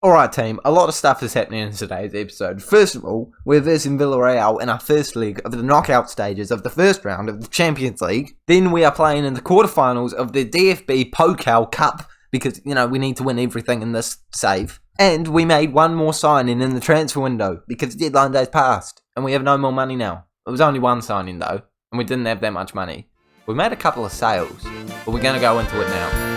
Alright team, a lot of stuff is happening in today's episode. First of all, we're versing Villarreal in our first leg of the knockout stages of the first round of the Champions League. Then we are playing in the quarterfinals of the DFB-Pokal Cup, because, we need to win everything in this save. And we made one more signing in the transfer window, because deadline day's passed, and we have no more money now. It was only one signing though, and we didn't have that much money. We made a couple of sales, but we're going to go into it now.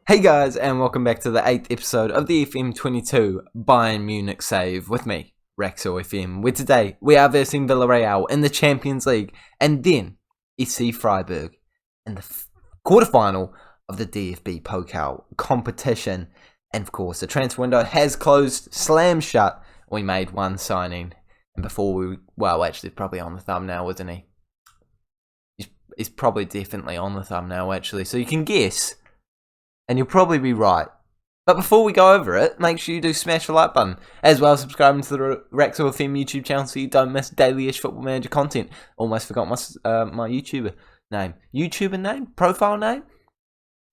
Hey guys, and welcome back to the 8th episode of the FM22 Bayern Munich Save with me, Raxo FM, where today we are versing Villarreal in the Champions League and then FC Freiburg in the quarterfinal of the DFB-Pokal competition. And of course, the transfer window has closed, slam shut. We made one signing, and before actually probably on the thumbnail, wasn't he? He's probably definitely on the thumbnail actually, so you can guess. And you'll probably be right. But before we go over it, make sure you do smash the like button, as well as subscribing to the Raxo FM YouTube channel so you don't miss daily-ish Football Manager content. Almost forgot my YouTuber name. YouTuber name? Profile name?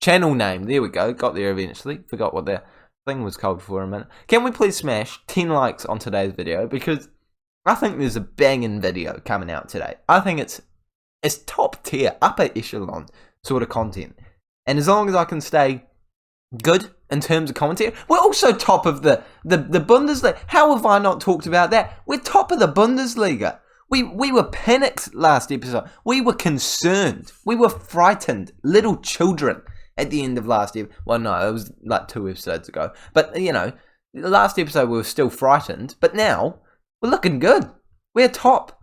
Channel name. There we go. Got there eventually. Forgot what the thing was called for a minute. Can we please smash 10 likes on today's video? Because I think there's a banging video coming out today. I think it's top tier, upper echelon sort of content. And as long as I can stay good in terms of commentary, we're also top of the Bundesliga. How have I not talked about that? We're top of the Bundesliga. We were panicked last episode. We were concerned. We were frightened. Little children at the end of last episode. Well, no, it was like 2 episodes ago. But, the last episode we were still frightened. But now, we're looking good. We're top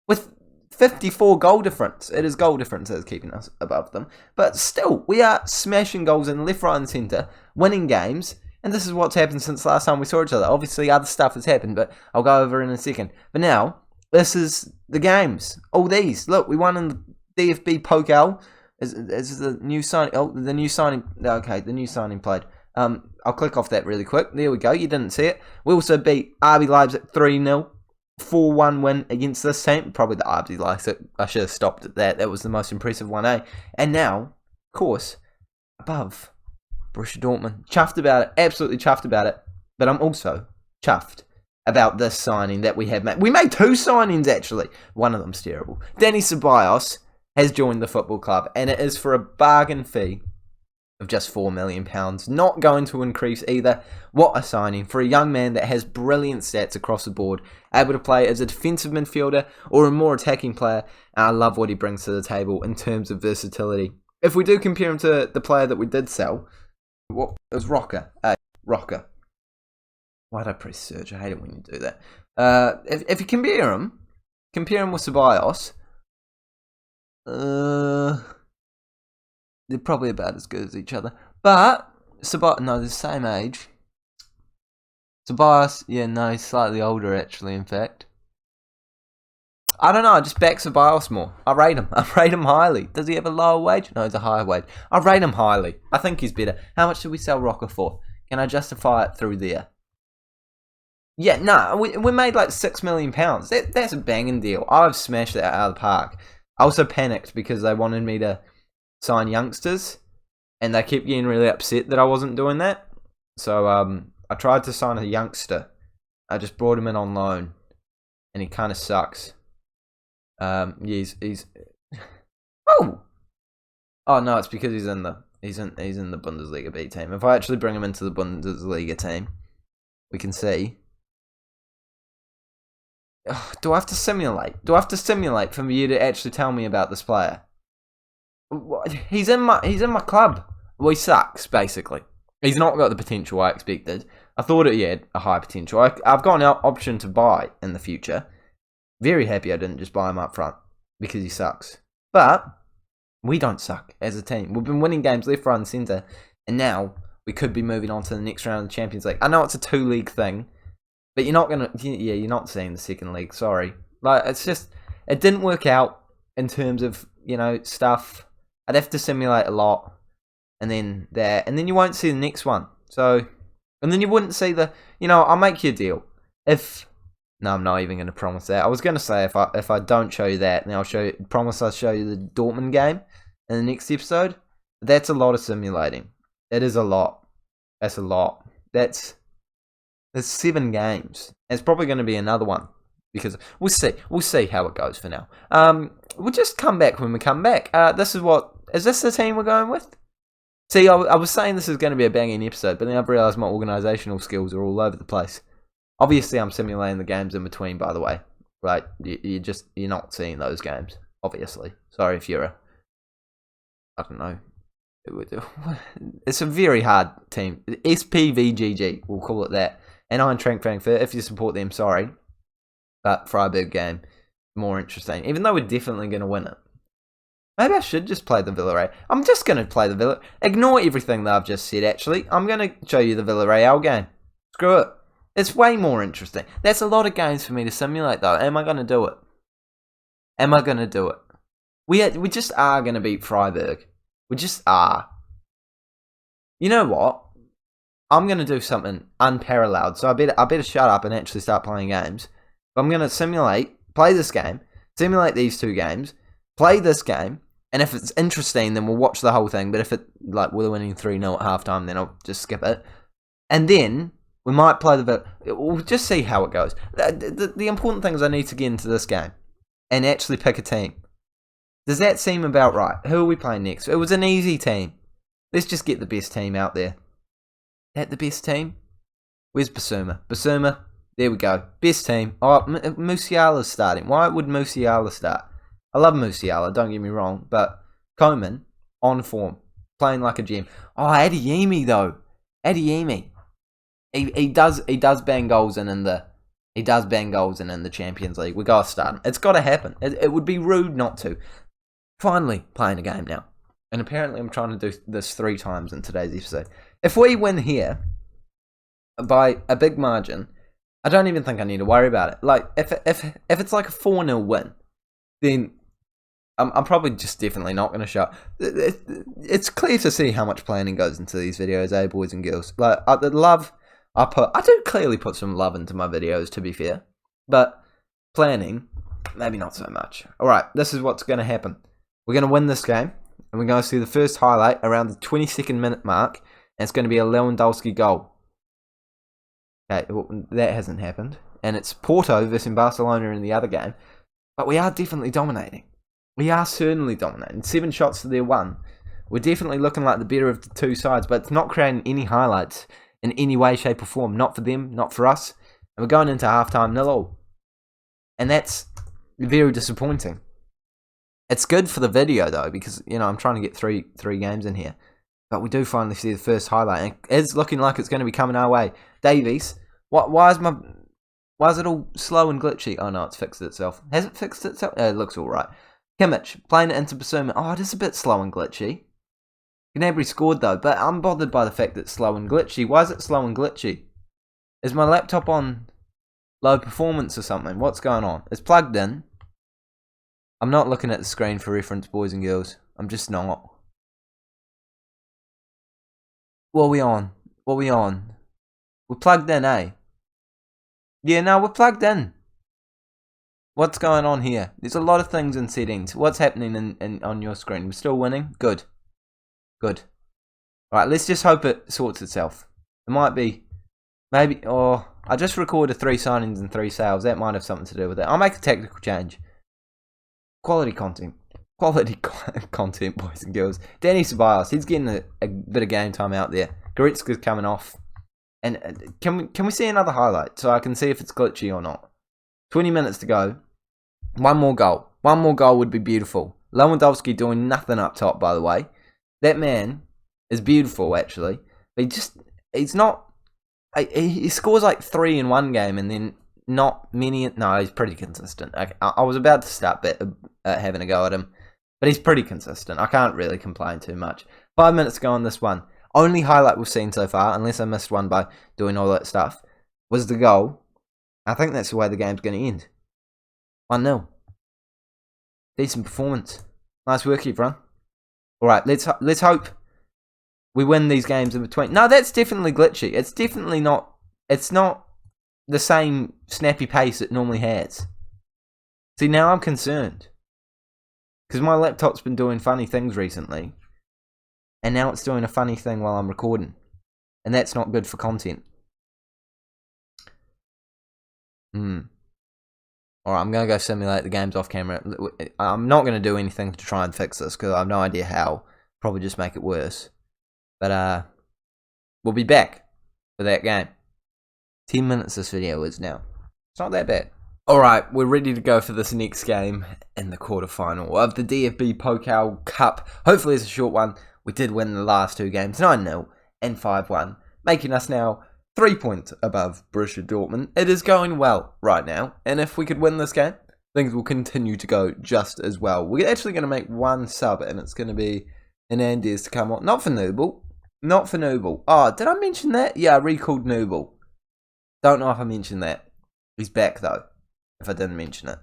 with 54 goal difference. It is goal difference that is keeping us above them. But still, we are smashing goals in left, right and centre, winning games. And this is what's happened since last time we saw each other. Obviously, other stuff has happened, but I'll go over in a second. But now, this is the games. All these. Look, we won in the DFB-Pokal. Is the new signing? Oh, the new signing. Okay, the new signing played. I'll click off that really quick. There we go. You didn't see it. We also beat RB Leipzig 3-0. 4-1 win against this team. Probably the RB Leipzig. I should have stopped at that. That was the most impressive one, eh? And now, of course, above Borussia Dortmund. Chuffed about it. Absolutely chuffed about it. But I'm also chuffed about this signing that we have made. We made 2 signings, actually. One of them's terrible. Dani Ceballos has joined the football club, and it is for a bargain fee of just £4 million. Not going to increase either. What a signing for a young man that has brilliant stats across the board, able to play as a defensive midfielder or a more attacking player. And I love what he brings to the table in terms of versatility. If we do compare him to the player that we did sell, it was Rocker. Rocker. Why'd I press search? I hate it when you do that. If you compare him with Ceballos, they're probably about as good as each other. But Ceballos, no, they're the same age. Ceballos, yeah, no, he's slightly older actually, in fact. I don't know, I just back Ceballos more. I rate him highly. Does he have a lower wage? No, he's a higher wage. I rate him highly. I think he's better. How much did we sell Rocker for? Can I justify it through there? Yeah, no, we made like £6 million. That's a banging deal. I've smashed that out of the park. I also panicked because they wanted me to sign youngsters, and they kept getting really upset that I wasn't doing that. So I tried to sign a youngster. I just brought him in on loan, and he kind of sucks. He's oh no, it's because he's in the Bundesliga B team. If I actually bring him into the Bundesliga team, we can see. Do I have to simulate? Do I have to simulate for you to actually tell me about this player? He's in my club. Well, he sucks, basically. He's not got the potential I expected. I thought he had a high potential. I've got an option to buy in the future. Very happy I didn't just buy him up front, because he sucks. But we don't suck as a team. We've been winning games left, right and centre, and now we could be moving on to the next round of the Champions League. I know it's a 2-league thing, but you're not seeing the second league, sorry. Like, it's just, it didn't work out in terms of, stuff. I'd have to simulate a lot, and then you won't see the next one. So, and then you wouldn't see I'll make you a deal. If No, I'm not even going to promise that. I was going to say if I don't show you that, then I'll promise I'll show you the Dortmund game in the next episode. That's a lot of simulating. It is a lot. That's a lot. There's 7 games. It's probably going to be another one because we'll see. We'll see how it goes for now. We'll just come back when we come back. Is this the team we're going with? See, I was saying this is going to be a banging episode, but then I've realised my organisational skills are all over the place. Obviously, I'm simulating the games in between, by the way. Right? You're not seeing those games, obviously. Sorry if you're I don't know. It's a very hard team. SPVGG, we'll call it that. And Eintracht Frankfurt, if you support them, sorry. But Freiburg game, more interesting. Even though we're definitely going to win it. Maybe I should just play the Villarreal. I'm just going to play the Villarreal. Ignore everything that I've just said, actually. I'm going to show you the Villarreal game. Screw it. It's way more interesting. That's a lot of games for me to simulate, though. Am I going to do it? Am I going to do it? We just are going to beat Freiburg. We just are. You know what? I'm going to do something unparalleled. So I better shut up and actually start playing games. But I'm going to play this game, simulate these 2 games, play this game, and if it's interesting, then we'll watch the whole thing. But if we're winning 3-0 at halftime, then I'll just skip it. And then we might play we'll just see how it goes. The important thing is I need to get into this game and actually pick a team. Does that seem about right? Who are we playing next? It was an easy team. Let's just get the best team out there. That the best team? Where's Basuma? Basuma, there we go. Best team. Oh, Musiala's starting. Why would Musiala start? I love Musiala, don't get me wrong, but Coman, on form, playing like a gem. Oh, Adeyemi though. Adeyemi. He does bang goals in the Champions League. We gotta start him. It's gotta happen. It would be rude not to. Finally playing a game now. And apparently I'm trying to do this 3 times in today's episode. If we win here by a big margin, I don't even think I need to worry about it. Like if it's like a 4-0 win, then I'm probably just definitely not going to show. It's clear to see how much planning goes into these videos, boys and girls. Like the love I do clearly put some love into my videos, to be fair, but planning, maybe not so much. All right, this is what's going to happen. We're going to win this game, and we're going to see the first highlight around the 22nd minute mark, and it's going to be a Lewandowski goal. Okay, well, that hasn't happened, and it's Porto versus Barcelona in the other game, but we are definitely dominating. We are certainly dominating. 7 shots to their 1. We're definitely looking like the better of the 2 sides, but it's not creating any highlights in any way, shape or form. Not for them, not for us. And we're going into halftime 0-0. And that's very disappointing. It's good for the video though, because I'm trying to get three games in here. But we do finally see the first highlight. And it's looking like it's going to be coming our way. Davies, why is it all slow and glitchy? Oh no, it's fixed itself. Has it fixed itself? It looks alright. Kimmich, playing it into Basuma. Oh, it is a bit slow and glitchy. Gnabry scored though, but I'm bothered by the fact that it's slow and glitchy. Why is it slow and glitchy? Is my laptop on low performance or something? What's going on? It's plugged in. I'm not looking at the screen for reference, boys and girls. I'm just not. What are we on? We're plugged in, eh? Yeah, no, we're plugged in. What's going on here? There's a lot of things in settings. What's happening on your screen? We're still winning? Good. Alright, let's just hope it sorts itself. It might be. Maybe. Oh, I just recorded 3 signings and 3 sales. That might have something to do with it. I'll make a tactical change. Quality content, boys and girls. Danny Ceballos, he's getting a bit of game time out there. Goretzka's coming off. And can we see another highlight so I can see if it's glitchy or not? 20 minutes to go. One more goal. One more goal would be beautiful. Lewandowski doing nothing up top, by the way. That man is beautiful, actually. But he's not. He scores like 3 in one game and then not many. No, he's pretty consistent. I was about to start having a go at him, but he's pretty consistent. I can't really complain too much. 5 minutes to go on this one. Only highlight we've seen so far, unless I missed one by doing all that stuff, was the goal. I think that's the way the game's going to end. 1-0. Decent performance. Nice work, everyone. Alright, let's hope we win these games in between. No, that's definitely glitchy. It's definitely not. It's not the same snappy pace it normally has. See, now I'm concerned. Because my laptop's been doing funny things recently. And now it's doing a funny thing while I'm recording. And that's not good for content. Alright, I'm going to go simulate the games off camera. I'm not going to do anything to try and fix this, because I have no idea how. Probably just make it worse. But, we'll be back for that game. 10 minutes this video is now. It's not that bad. Alright, we're ready to go for this next game in the quarterfinal of the DFB-Pokal Cup. Hopefully it's a short one. We did win the last two games, 9-0 and 5-1, making us now 3 points above Borussia Dortmund. It is going well right now, and if we could win this game, things will continue to go just as well. We're actually going to make one sub, and it's going to be Hernandez to come on. Not for Noble. Not for Noble. Oh, did I mention that? Yeah, I recalled Noble. Don't know if I mentioned that. He's back, though, if I didn't mention it.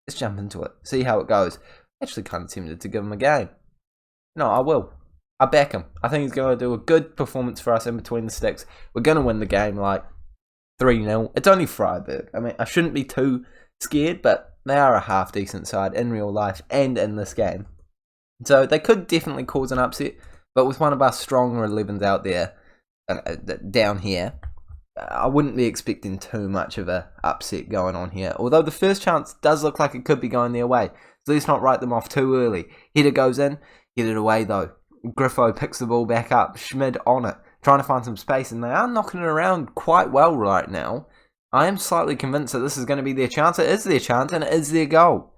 Let's jump into it. See how it goes. Actually kind of tempted to give him a game. No, I will. I back him. I think he's going to do a good performance for us in between the sticks. We're going to win the game like 3-0. It's only Freiburg. I mean, I shouldn't be too scared, but they are a half-decent side in real life and in this game. So they could definitely cause an upset, but with one of our stronger 11s out there, down here, I wouldn't be expecting too much of a upset going on here. Although the first chance does look like it could be going their way. So let's not write them off too early. Header goes in, headed away though. Griffo picks the ball back up, Schmid on it, trying to find some space, and they are knocking it around quite well right now. I am slightly convinced that this is going to be their chance. It is their chance, and it is their goal.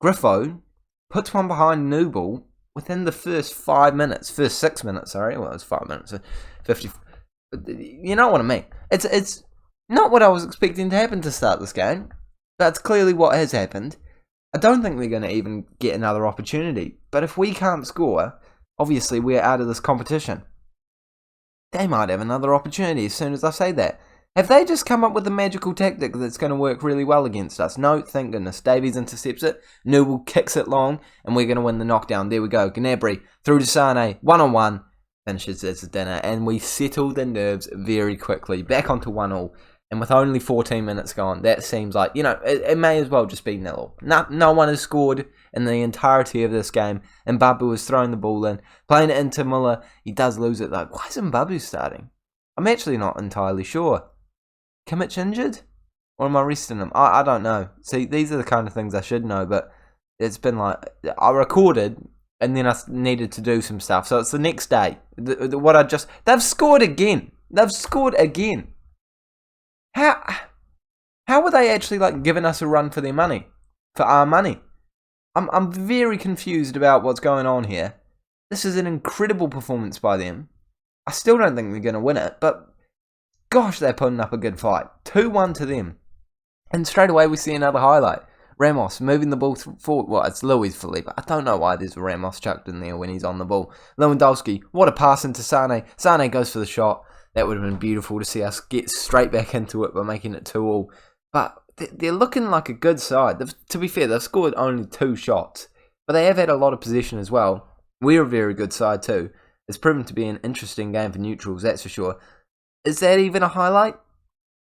Griffo puts one behind Noble within the first 5 minutes. First 6 minutes, sorry. Well, it was 5 minutes. 50. You know what I mean. It's not what I was expecting to happen to start this game. That's clearly what has happened. I don't think they're going to even get another opportunity. But if we can't score, obviously we're out of this competition. They might have another opportunity as soon as I say that. Have they just come up with a magical tactic that's going to work really well against us? No, thank goodness. Davies intercepts it. Noble kicks it long, and we're going to win the knockdown. There we go. Gnabry through to Sane. 1-on-1. Finishes as a dinner. And we settle the nerves very quickly. Back onto 1-1. And with only 14 minutes gone, that seems like, you know, it may as well just be 0. No one has scored in the entirety of this game. And Mbabu is throwing the ball in. Playing it into Muller. He does lose it though. Why is Mbabu starting? I'm actually not entirely sure. Kimmich injured? Or am I resting him? I don't know. See, these are the kind of things I should know, but it's been like, I recorded, and then I needed to do some stuff. So it's the next day. They've scored again. They've scored again. How were they actually like giving us a run for their money? For our money? I'm very confused about what's going on here. This is an incredible performance by them. I still don't think they're going to win it, but gosh, they're putting up a good fight. 2-1 to them. And straight away we see another highlight. Ramos moving the ball forward. Well, it's Luis Felipe. I don't know why there's a Ramos chucked in there when he's on the ball. Lewandowski, what a pass into Sane. Sane goes for the shot. That would have been beautiful to see us get straight back into it by making it 2-2. But they're looking like a good side. To be fair, they've scored only 2 shots. But they have had a lot of possession as well. We're a very good side too. It's proven to be an interesting game for neutrals, that's for sure. Is that even a highlight?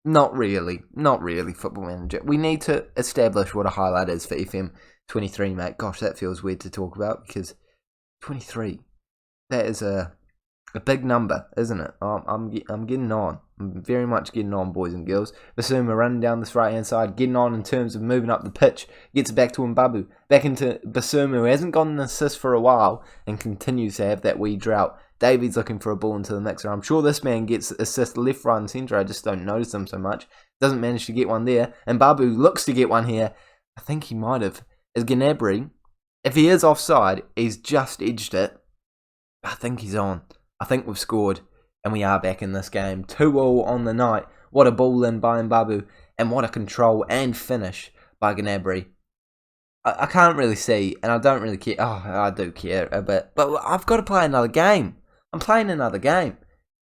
Not really. Not really, Football Manager. We need to establish what a highlight is for FM23, mate. Gosh, that feels weird to talk about because 23, that is a big number, isn't it? I'm getting on. I'm very much getting on, boys and girls. Basuma running down this right-hand side, getting on in terms of moving up the pitch. Gets it back to Mbabu. Back into Basuma, who hasn't gotten an assist for a while and continues to have that wee drought. Davies looking for a ball into the mixer. I'm sure this man gets assists left, right and centre. I just don't notice them so much. Doesn't manage to get one there. And Mbabu looks to get one here. I think he might have. Is Gnabry. If he is offside, he's just edged it. I think he's on. I think we've scored. And we are back in this game. 2-2 on the night. What a ball in by Mbabu. And what a control and finish by Gnabry. I can't really see. And I don't really care. Oh, I do care a bit. But I've got to play another game. I'm playing another game,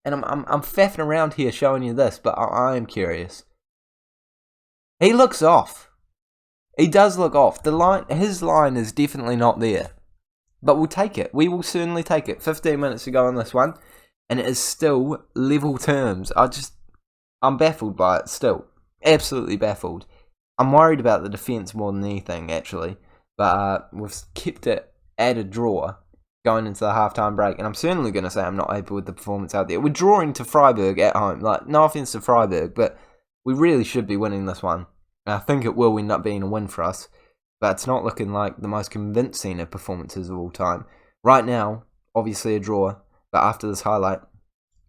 and I'm faffing around here showing you this, but I am curious. He looks off. He does look off. His line is definitely not there, but we'll take it. We will certainly take it. 15 minutes to go on this one, and it is still level terms. I'm baffled by it still. Absolutely baffled. I'm worried about the defence more than anything, actually. But we've kept it at a draw going into the half-time break. And I'm certainly going to say I'm not happy with the performance out there. We're drawing to Freiburg at home. Like, no offence to Freiburg, but we really should be winning this one. And I think it will end up being a win for us. But it's not looking like the most convincing of performances of all time. Right now, obviously a draw. But after this highlight,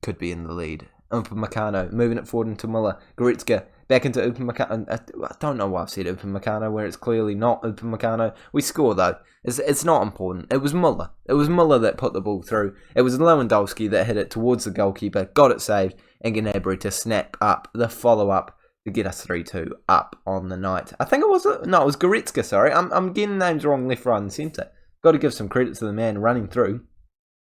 could be in the lead. Upamecano moving it forward into Muller. Goretzka back into Upamecano. I don't know why I've said Upamecano where it's clearly not Upamecano. We score though. It's not important. It was Muller. It was Muller that put the ball through. It was Lewandowski that hit it towards the goalkeeper, got it saved, and Gnabry to snap up the follow-up to get us 3-2 up on the night. I think it was Goretzka, sorry. I'm getting names wrong left, right and centre. Got to give some credit to the man running through.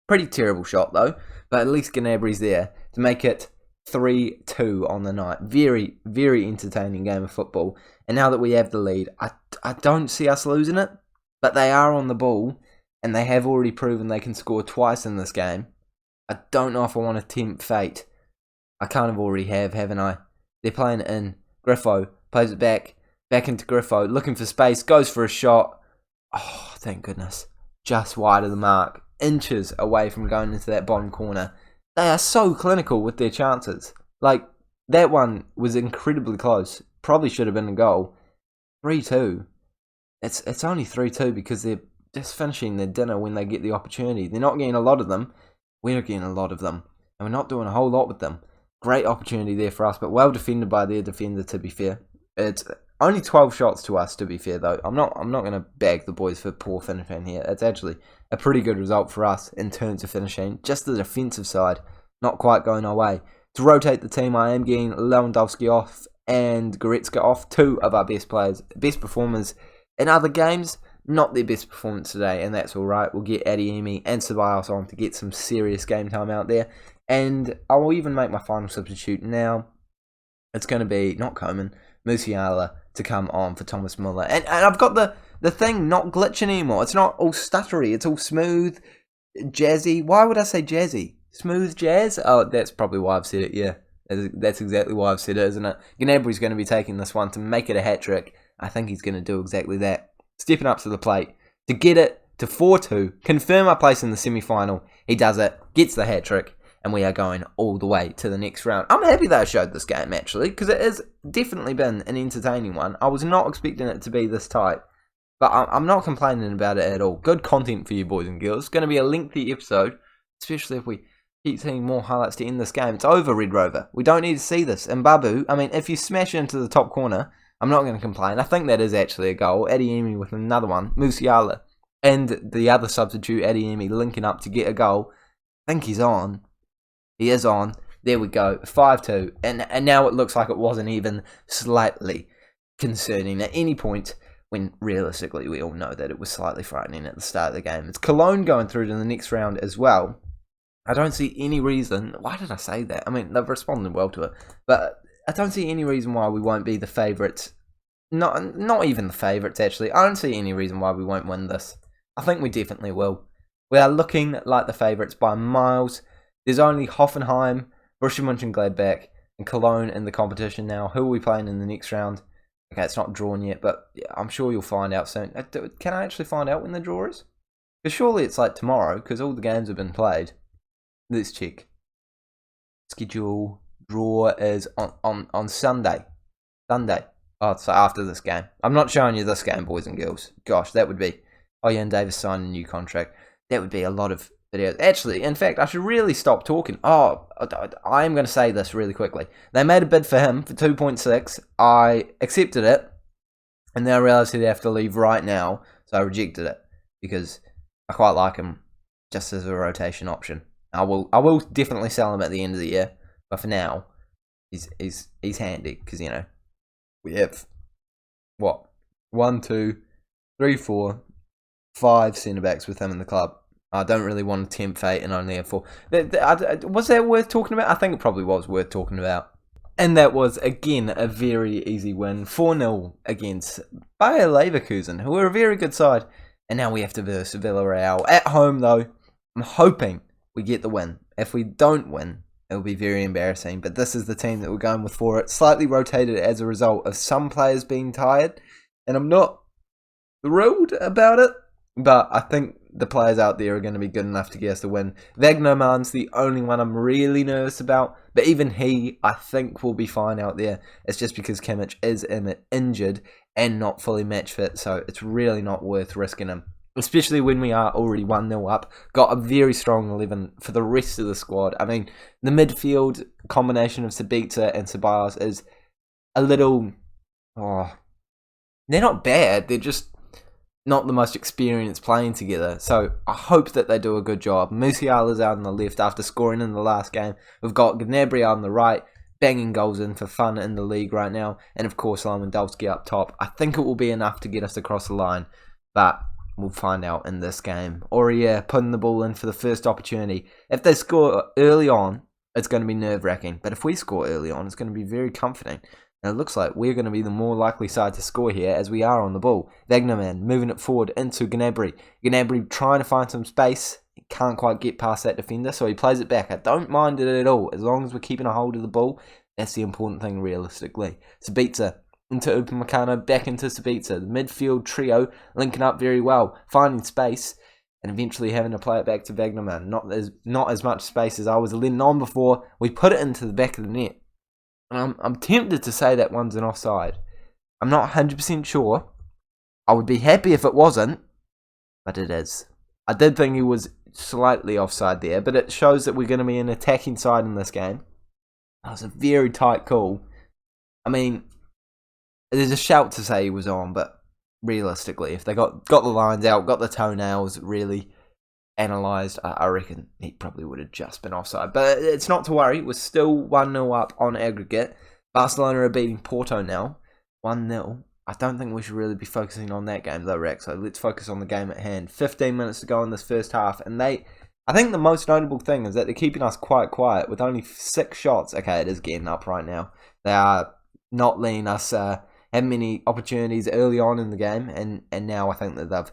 Pretty terrible shot though, but at least Gnabry's there to make it 3-2 on the night. Very, very entertaining game of football. And now that we have the lead, I don't see us losing it, but they are on the ball, and they have already proven they can score twice in this game. I don't know if I want to tempt fate. I kind of already have, haven't I? They're playing it in. Griffo plays it back into Griffo, looking for space, goes for a shot. Oh, thank goodness. Just wide of the mark. Inches away from going into that bottom corner. They are so clinical with their chances. Like, that one was incredibly close. Probably should have been a goal. 3-2. It's only 3-2 because they're just finishing their dinner when they get the opportunity. They're not getting a lot of them. We're getting a lot of them. And we're not doing a whole lot with them. Great opportunity there for us, but well defended by their defender, to be fair. It's only 12 shots to us, to be fair, though. I'm not going to bag the boys for poor finishing here. It's actually a pretty good result for us in terms of finishing. Just the defensive side, not quite going our way. To rotate the team, I am getting Lewandowski off and Goretzka off. Two of our best players, best performers in other games. Not their best performance today, and that's all right. We'll get Adeyemi and Ceballos on to get some serious game time out there. And I will even make my final substitute now. It's going to be, not Coman, Musiala to come on for Thomas Muller. And I've got the thing not glitching anymore. It's not all stuttery. It's all smooth, jazzy. Why would I say jazzy? Smooth jazz? Oh, that's probably why I've said it, yeah. That's exactly why I've said it, isn't it? Gnabry's going to be taking this one to make it a hat-trick. I think he's going to do exactly that. Stepping up to the plate to get it to 4-2, confirm our place in the semi-final. He does it, gets the hat-trick, and we are going all the way to the next round. I'm happy that I showed this game, actually, because it has definitely been an entertaining one. I was not expecting it to be this tight, but I'm not complaining about it at all. Good content for you boys and girls. It's going to be a lengthy episode, especially if we keep seeing more highlights to end this game. It's over, Red Rover. We don't need to see this. And Babu, I mean, if you smash into the top corner, I'm not going to complain. I think that is actually a goal. Adeyemi with another one. Musiala and the other substitute, Adeyemi, linking up to get a goal. I think he's on. He is on. There we go. 5-2. And now it looks like it wasn't even slightly concerning at any point, when realistically we all know that it was slightly frightening at the start of the game. It's Cologne going through to the next round as well. I don't see any reason. Why did I say that? I mean, they've responded well to it. But I don't see any reason why we won't be the favourites. Not even the favourites, actually. I don't see any reason why we won't win this. I think we definitely will. We are looking like the favourites by miles. There's only Hoffenheim, Borussia Mönchengladbach, and Cologne in the competition now. Who are we playing in the next round? Okay, it's not drawn yet, but yeah, I'm sure you'll find out soon. Can I actually find out when the draw is? Because surely it's like tomorrow, because all the games have been played. Let's check. Schedule draw is on Sunday. Sunday. Oh, so after this game. I'm not showing you this game, boys and girls. Gosh, that would be... Oh, yeah, and Davies signed a new contract. That would be a lot of videos. Actually, in fact, I should really stop talking. Oh, I am going to say this really quickly. They made a bid for him for 2.6. I accepted it. And then I realised he'd have to leave right now. So I rejected it. Because I quite like him just as a rotation option. I will definitely sell him at the end of the year. But for now, he's handy. Because, you know, we have, what, 1, 2, 3, 4, 5 centre-backs with him in the club. I don't really want to tempt fate and only have 4. Was that worth talking about? I think it probably was worth talking about. And that was, again, a very easy win. 4-0 against Bayer Leverkusen, who are a very good side. And now we have to verse Villarreal. At home, though, I'm hoping we get the win. If we don't win, It will be very embarrassing. But this is the team that we're going with for it. Slightly rotated as a result of some players being tired. And I'm not thrilled about it. But I think the players out there are going to be good enough to get us the win. Wagnerman's the only one I'm really nervous about. But even he, I think, will be fine out there. It's just because Kimmich is injured and not fully match fit. So it's really not worth risking him. Especially when we are already 1-0 up. Got a very strong 11 for the rest of the squad. I mean, the midfield combination of Sabitzer and Ceballos is a little... they're not bad. They're just not the most experienced playing together. So I hope that they do a good job. Musiala's out on the left after scoring in the last game. We've got Gnabry on the right, banging goals in for fun in the league right now. And of course, Lewandowski up top. I think it will be enough to get us across the line. But we'll find out in this game. Aurier putting the ball in for the first opportunity. If they score early on, it's going to be nerve-wracking. But if we score early on, it's going to be very comforting. And it looks like we're going to be the more likely side to score here as we are on the ball. Wagnerman moving it forward into Gnabry. Gnabry trying to find some space. He can't quite get past that defender, so he plays it back. I don't mind it at all. As long as we're keeping a hold of the ball, that's the important thing realistically. Sabitzer into Upamecano, back into Sabitzer. The midfield trio linking up very well, finding space, and eventually having to play it back to Wagnerman. Not as much space as I was letting on before. We put it into the back of the net. I'm tempted to say that one's an offside. I'm not 100% sure. I would be happy if it wasn't, but it is. I did think he was slightly offside there, but it shows that we're going to be an attacking side in this game. That was a very tight call. I mean, there's a shout to say he was on, but realistically, if they got the lines out, got the toenails really analysed, I reckon he probably would have just been offside. But it's not to worry. We're still 1-0 up on aggregate. Barcelona are beating Porto now, 1-0. I don't think we should really be focusing on that game though, Rex. So let's focus on the game at hand. 15 minutes to go in this first half, and I think the most notable thing is that they're keeping us quite quiet with only 6 shots. Okay, it is getting up right now. They are not letting us have many opportunities early on in the game, and now I think that they've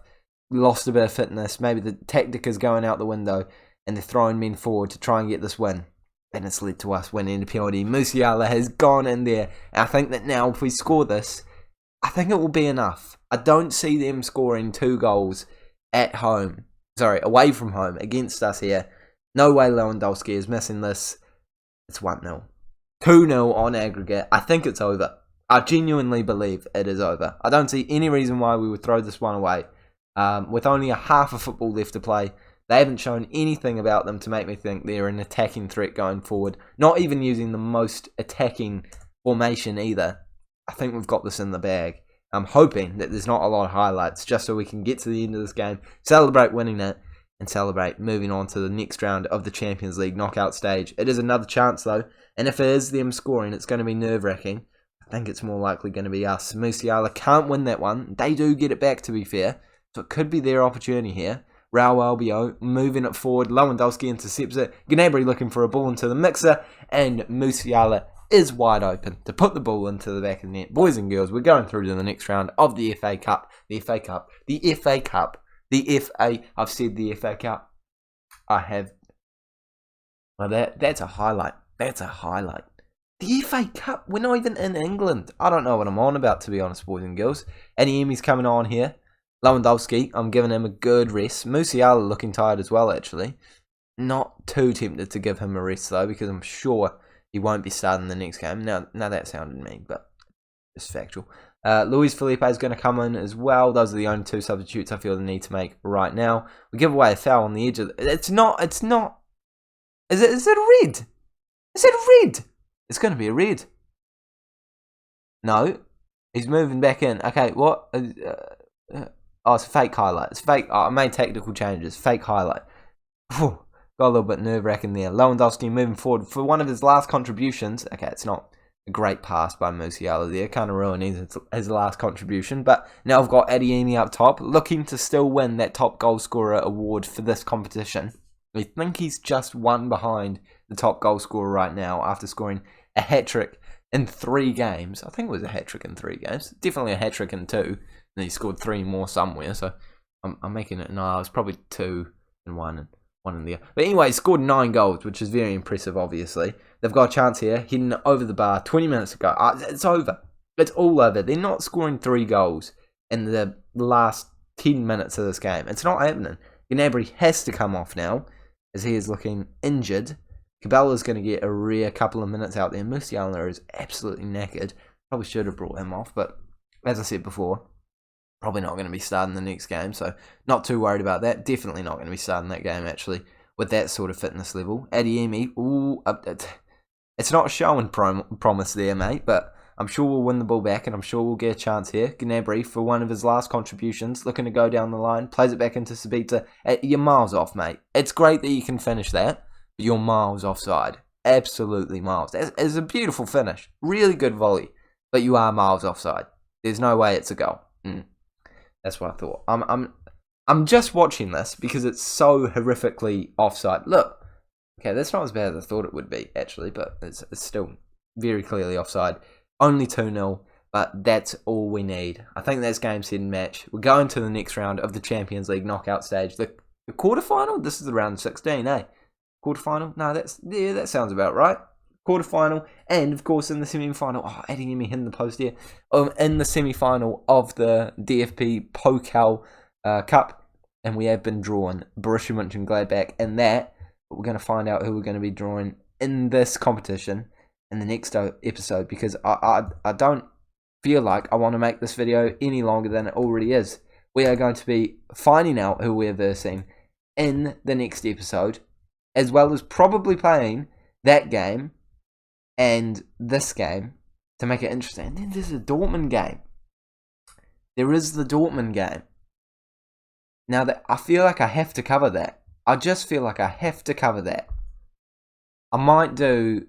lost a bit of fitness. Maybe the tactic is going out the window and they're throwing men forward to try and get this win. And it's led to us winning the penalty. Musiala has gone in there. And I think that now if we score this, I think it will be enough. I don't see them scoring 2 goals away from home against us here. No way Lewandowski is missing this. It's 1-0. 2-0 on aggregate. I think it's over. I genuinely believe it is over. I don't see any reason why we would throw this one away. With only a half of football left to play, they haven't shown anything about them to make me think they're an attacking threat going forward. Not even using the most attacking formation either. I think we've got this in the bag. I'm hoping that there's not a lot of highlights just so we can get to the end of this game, celebrate winning it, and celebrate moving on to the next round of the Champions League knockout stage. It is another chance though, and if it is them scoring, it's going to be nerve-wracking. I think it's more likely going to be us. Musiala can't win that one. They do get it back, to be fair. So it could be their opportunity here. Raul Albiol moving it forward. Lewandowski intercepts it. Gnabry looking for a ball into the mixer. And Musiala is wide open to put the ball into the back of the net. Boys and girls, we're going through to the next round of the FA Cup. The FA Cup. The FA Cup. The FA. I've said the FA Cup. I have. Well, that's a highlight. That's a highlight. The FA Cup. We're not even in England. I don't know what I'm on about, to be honest, boys and girls. Adeyemi's coming on here. Lewandowski, I'm giving him a good rest. Musiala looking tired as well, actually. Not too tempted to give him a rest, though, because I'm sure he won't be starting the next game. Now that sounded mean, but it's factual. Luis Felipe is going to come in as well. Those are the only 2 substitutes I feel the need to make right now. We give away a foul on the edge of It's not. Is it a red? Is it a red? It's going to be a red. No. He's moving back in. Okay, what? Oh, it's a fake highlight. It's fake. Oh, I made tactical changes. Fake highlight. Whew, got a little bit nerve-wracking there. Lewandowski moving forward for one of his last contributions. Okay, it's not a great pass by Musiala there. Kind of ruining his last contribution. But now I've got Adeyemi up top, looking to still win that top goal scorer award for this competition. I think he's just 1 behind the top goal scorer right now after scoring a hat-trick in 3 games. I think it was a hat-trick in 3 games. Definitely a hat-trick in 2. And he scored 3 more somewhere, so I'm making it. No, it was probably 2 and 1. one in there. But anyway, scored 9 goals, which is very impressive, obviously. They've got a chance here, heading over the bar 20 minutes ago. It's over. It's all over. They're not scoring 3 goals in the last 10 minutes of this game. It's not happening. Gnabry has to come off now, as he is looking injured. Cabella's going to get a rare couple of minutes out there. Musiala is absolutely knackered. Probably should have brought him off, but as I said before, probably not going to be starting the next game, so not too worried about that. Definitely not going to be starting that game, actually, with that sort of fitness level. Adeyemi, it's not showing promise there, mate, but I'm sure we'll win the ball back, and I'm sure we'll get a chance here. Gnabry, for one of his last contributions, looking to go down the line, plays it back into Sabitzer. You're miles off, mate. It's great that you can finish that, but you're miles offside. Absolutely miles. It's a beautiful finish. Really good volley, but you are miles offside. There's no way it's a goal. That's what I thought. I'm just watching this because it's so horrifically offside. Look, okay, that's not as bad as I thought it would be, actually, but it's still very clearly offside. Only 2-0, but that's all we need. I think that's game, set, and match. We're going to the next round of the Champions League knockout stage. The quarterfinal? This is the round 16, eh? Quarterfinal? No, that sounds about right. Quarterfinal, and of course in the semi-final. Oh, Adeyemi hitting the post here. In the semi-final of the DFB-Pokal Cup, and we have been drawn Borussia Mönchengladbach in that. But we're going to find out who we're going to be drawing in this competition in the next episode, because I don't feel like I want to make this video any longer than it already is. We are going to be finding out who we're versing in the next episode, as well as probably playing that game and this game to make it interesting. And then there's a Dortmund game. There is the Dortmund game. Now, that I feel like I have to cover that. I just feel like I have to cover that. I might do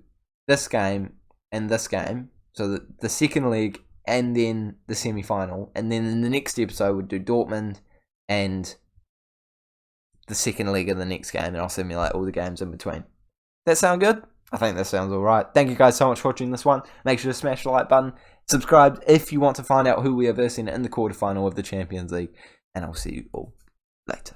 this game and this game, so the second leg and then the semi-final, and then in the next episode we'll do Dortmund and the second leg of the next game, and I'll simulate all the games in between. That sound good? I think that sounds alright. Thank you guys so much for watching this one. Make sure to smash the like button, subscribe if you want to find out who we are versing in the quarterfinal of the Champions League, and I'll see you all later.